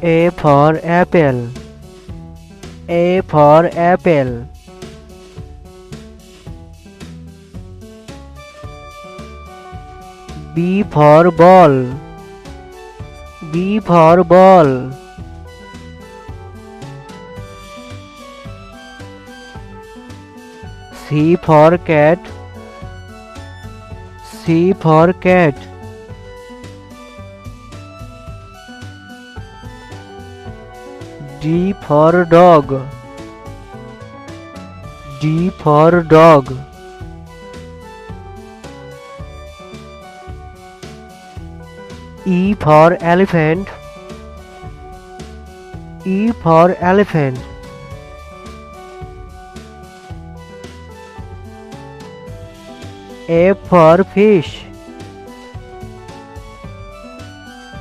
A for apple. A for apple. B for ball. B for ball. C for cat. C for cat. D for dog. D for dog. E for elephant. E for elephant. F for fish.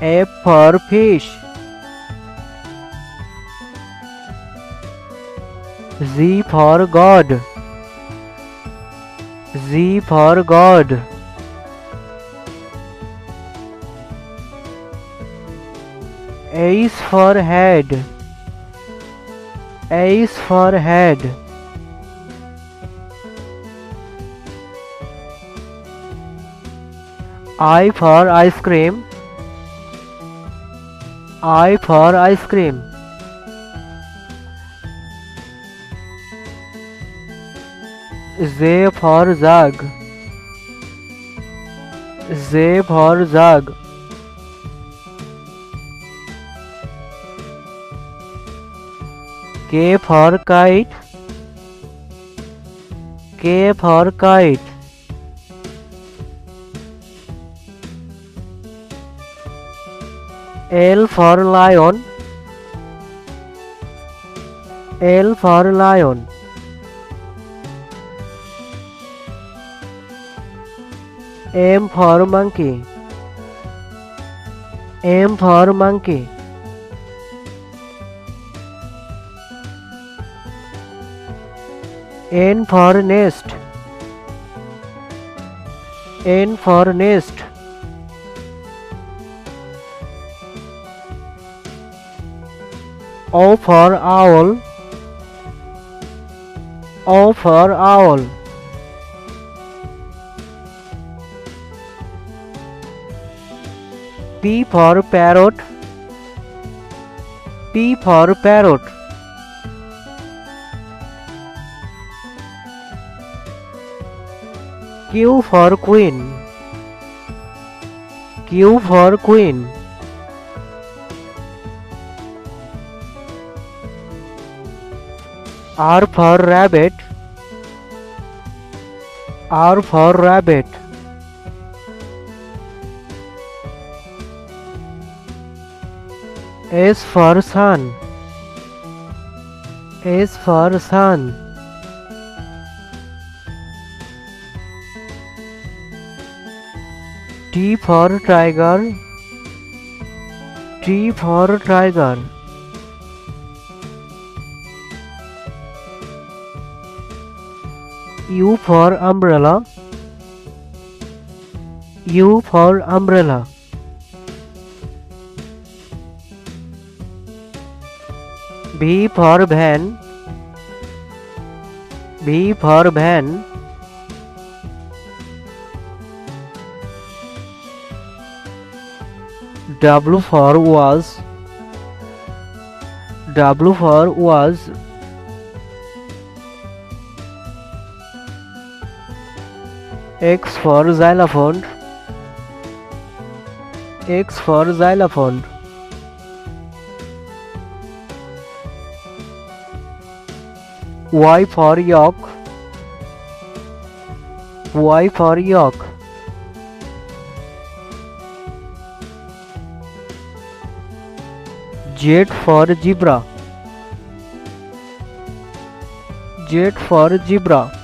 F for fish. Z for God. Z for God. H for head. H for head. I for ice cream. I for ice cream. Z for jug. Z for jug. K for kite. K for kite. L for lion. L for lion. M for monkey. M for monkey. N for nest. N for nest. O for owl. O for owl. P for parrot. P for parrot. Q for queen. Q for queen. R for rabbit. R for rabbit. S for sun. S for sun. T for tiger. T for tiger. U for umbrella. U for umbrella. V for van. V for van. W for was. W for was. X for xylophone. X for xylophone. Y for yolk. Y for yolk. Z for zebra. Z for zebra.